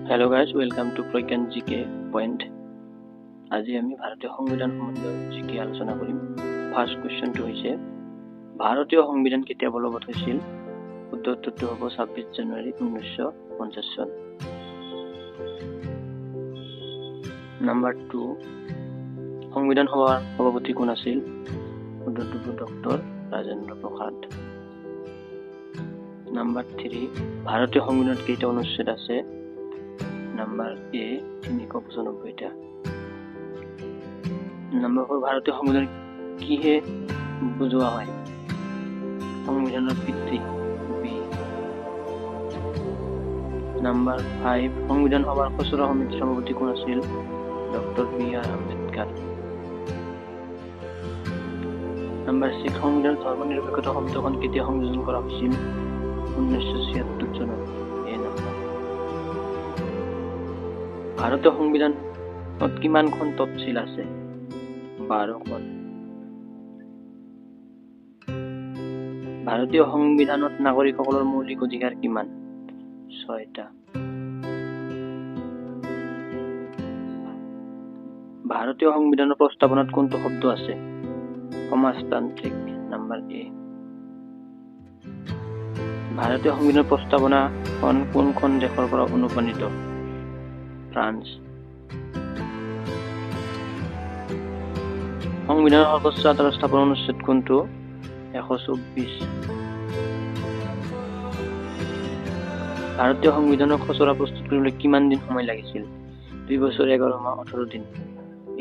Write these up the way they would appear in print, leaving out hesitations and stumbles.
Hello guys, welcome to Proikyan GK Point. আজি আমি ভাৰতীয় সংবিধান সম্বন্ধীয় জিকে আলোচনা কৰিম। ফাৰ্ষ্ট কোৱেশ্চনটো হৈছে ভাৰতীয় সংবিধান কেতিয়া বলবৎ হৈছিল? উত্তৰটো হ'ব 26 জানুৱাৰী 1950 চন। নাম্বাৰ 2, সংবিধান সভাৰ সভাপতি কোন আছিল? উত্তৰটো ডক্টৰ ৰাজেন্দ্ৰ প্ৰসাদ। নাম্বাৰ 3, ভাৰতীয় সংবিধানত কেইটা অনুচ্ছেদ আছে? নাম্বাৰ এ 395টা। নাম্বাৰ 4, ভাৰতীয় সংবিধান কিহে বুজোৱা হয়? সংবিধানৰ পিতৃ বি। নাম্বাৰ 5, সংবিধান সভাৰ খচৰা সমিতিৰ সভাপতি কোন আছিল? Doctor BR. আম্বেদকাৰ। নাম্বাৰ 6, সংবিধান ধৰ্ম নিৰপেক্ষতা শব্দখন কেতিয়া সংযোজন কৰা হৈছিল? 1976 চনত। ভাৰতীয় সংবিধানত কিমানখন তফচিল আছে? 12খন। ভাৰতীয় সংবিধানত নাগৰিকসকলৰ মৌলিক অধিকাৰ কিমান? 6টা। ভাৰতীয় সংবিধানৰ প্ৰস্তাৱনাত কোনটো শব্দ আছে? সমাজতান্ত্ৰিক। নাম্বাৰ এ। ভাৰতীয় সংবিধানৰ প্ৰস্তাৱনাখন কোনখন দেশৰ পৰা অনুপ্ৰাণিত? ফ্ৰান্স। সংবিধানৰ সৰ্বোচ্চ আদালত স্থাপন অনুচ্ছেদ কোনটো? 124। ভাৰতীয় সংবিধানৰ খচৰা প্ৰস্তুত কৰিবলৈ কিমান দিন সময় লাগিছিল? 2 বছৰ 11 মাহ 18 দিন।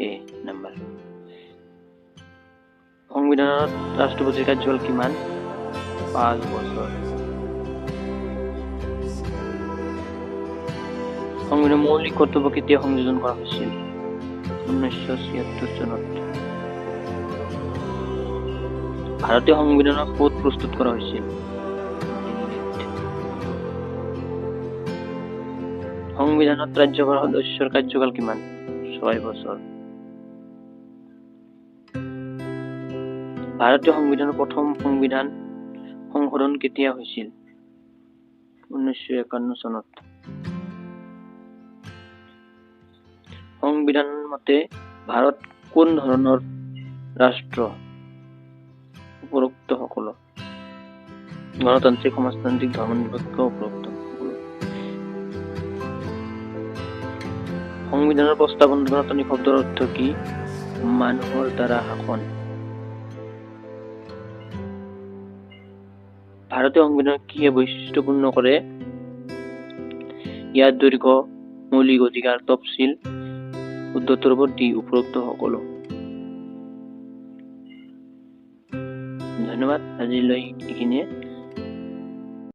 এ নাম্বাৰ। সংবিধানত ৰাষ্ট্ৰপতিৰ কাৰ্যকাল কিমান? 5 বছৰ। সংবিধানৰ মৌলিক কৰ্তব্য কেতিয়া সংযোজন কৰা হৈছিল? 1976 চনত। ভাৰতীয় সংবিধানৰ ক'ত প্ৰস্তুত কৰা হৈছিল? সংবিধানত ৰাজ্যসভাৰ সদস্যৰ কাৰ্যকাল কিমান? 6 বছৰ। ভাৰতীয় সংবিধানৰ প্ৰথম সংবিধান সংশোধন কেতিয়া হৈছিল? 1951 চনত। সংবিধান মতে ভাৰত কোন ধৰণৰ ৰাষ্ট্ৰ? উপৰোক্ত সকলো। গণতান্ত্ৰিক, সমাজতান্ত্ৰিক, ধৰ্মনিৰপেক্ষ, উপৰোক্ত সকলো। সংবিধানৰ প্ৰস্তাৱনাত গণতান্ত্ৰিক শব্দৰ অৰ্থ কি? মানুহৰ দ্বাৰা শাসন। ভাৰতীয় সংবিধানক কিহে বৈশিষ্ট্যপূৰ্ণ কৰে? ইয়াৰ দৈৰ্ঘ্য, মৌলিক অধিকাৰ, তফচিল। উত্তৰটোৰ হ'ব ডি, উপৰোক্ত সকলো। ধন্যবাদ। আজিলৈ এইখিনিয়ে।